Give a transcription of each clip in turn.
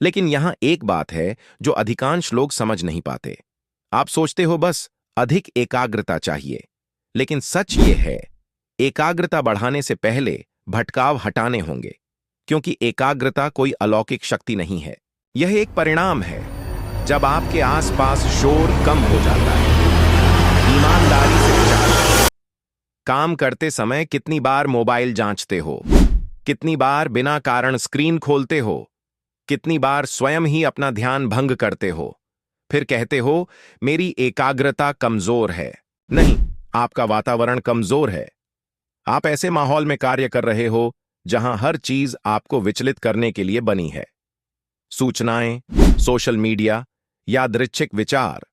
लेकिन यहां एक बात है जो अधिकांश लोग समझ नहीं पाते। आप सोचते हो बस अधिक एकाग्रता चाहिए, लेकिन सच ये है, एकाग्रता बढ़ाने से पहले भटकाव हटाने होंगे, क्योंकि एकाग्रता कोई अलौकिक शक्ति नहीं है। यह एक परिणाम है। जब आपके आसपास शोर कम हो जाता है, ईमानदारी से विचार, काम करते समय कितनी बार मोबाइल जांचते हो, कितनी बार बिना कारण स्क्रीन खोलते हो, कितनी बार स्वयं ही अपना ध्यान भंग करते हो, फिर कहते हो मेरी एकाग्रता कमजोर है। नहीं, आपका वातावरण कमजोर है। आप ऐसे माहौल में कार्य कर रहे हो जहां हर चीज आपको विचलित करने के लिए बनी है। सूचनाएं, सोशल मीडिया, यादृच्छिक विचार,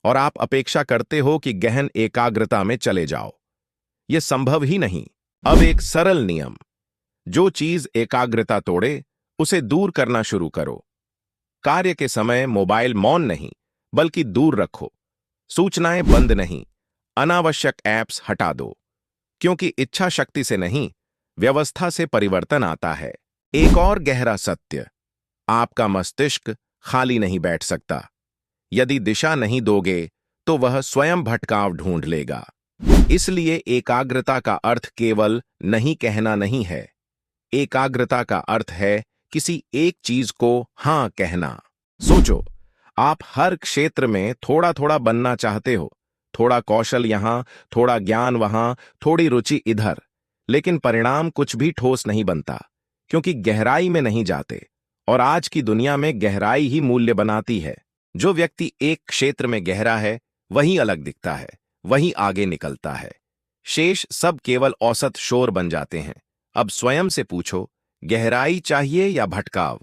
और आप अपेक्षा करते हो कि गहन एकाग्रता में चले जाओ। यह संभव ही नहीं। अब एक सरल नियम, जो चीज एकाग्रता तोड़े उसे दूर करना शुरू करो। कार्य के समय मोबाइल मौन नहीं, बल्कि दूर रखो। सूचनाएं बंद नहीं, अनावश्यक ऐप्स हटा दो, क्योंकि इच्छा शक्ति से नहीं, व्यवस्था से परिवर्तन आता है। एक और गहरा सत्य, आपका मस्तिष्क खाली नहीं बैठ सकता। यदि दिशा नहीं दोगे तो वह स्वयं भटकाव ढूंढ लेगा। इसलिए एकाग्रता का अर्थ केवल नहीं कहना नहीं है। एकाग्रता का अर्थ है किसी एक चीज को हां कहना। सोचो, आप हर क्षेत्र में थोड़ा थोड़ा बनना चाहते हो, थोड़ा कौशल यहां, थोड़ा ज्ञान वहां, थोड़ी रुचि इधर, लेकिन परिणाम कुछ भी ठोस नहीं बनता, क्योंकि गहराई में नहीं जाते। और आज की दुनिया में गहराई ही मूल्य बनाती है। जो व्यक्ति एक क्षेत्र में गहरा है, वही अलग दिखता है, वही आगे निकलता है। शेष सब केवल औसत शोर बन जाते हैं। अब स्वयं से पूछो, गहराई चाहिए या भटकाव?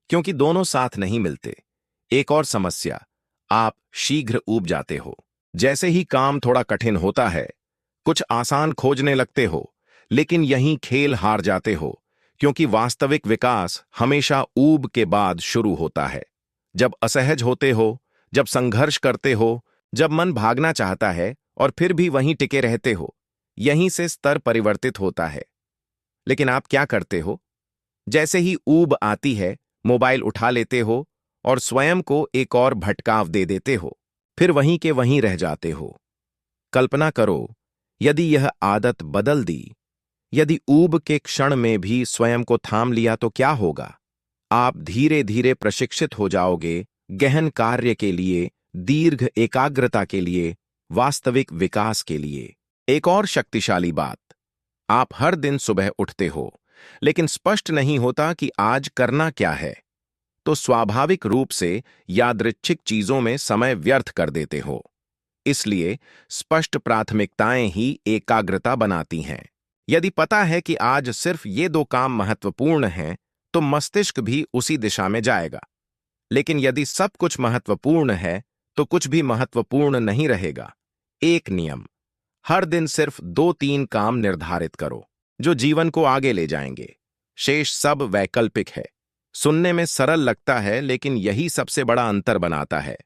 क्योंकि दोनों साथ नहीं मिलते। एक और समस्या, आप शीघ्र ऊब जाते हो। जैसे ही काम थोड़ा कठिन होता है, कुछ आसान खोजने लगते हो, लेकिन यहीं खेल हार जाते हो, क्योंकि वास्तविक विकास हमेशा ऊब के बाद शुरू होता है। जब असहज होते हो, जब संघर्ष करते हो, जब मन भागना चाहता है और फिर भी वहीं टिके रहते हो, यहीं से स्तर परिवर्तित होता है। लेकिन आप क्या करते हो? जैसे ही ऊब आती है, मोबाइल उठा लेते हो और स्वयं को एक और भटकाव दे देते हो, फिर वहीं के वहीं रह जाते हो। कल्पना करो, यदि यह आदत बदल दी, यदि ऊब के क्षण में भी स्वयं को थाम लिया तो क्या होगा? आप धीरे धीरे प्रशिक्षित हो जाओगे गहन कार्य के लिए, दीर्घ एकाग्रता के लिए, वास्तविक विकास के लिए। एक और शक्तिशाली बात, आप हर दिन सुबह उठते हो, लेकिन स्पष्ट नहीं होता कि आज करना क्या है, तो स्वाभाविक रूप से यादृच्छिक चीजों में समय व्यर्थ कर देते हो। इसलिए स्पष्ट प्राथमिकताएं ही एकाग्रता बनाती हैं। यदि पता है कि आज सिर्फ ये दो काम महत्वपूर्ण हैं, तो मस्तिष्क भी उसी दिशा में जाएगा। लेकिन यदि सब कुछ महत्वपूर्ण है, तो कुछ भी महत्वपूर्ण नहीं रहेगा। एक नियम, हर दिन सिर्फ 2-3 काम निर्धारित करो, जो जीवन को आगे ले जाएंगे। शेष सब वैकल्पिक है। सुनने में सरल लगता है, लेकिन यही सबसे बड़ा अंतर बनाता है।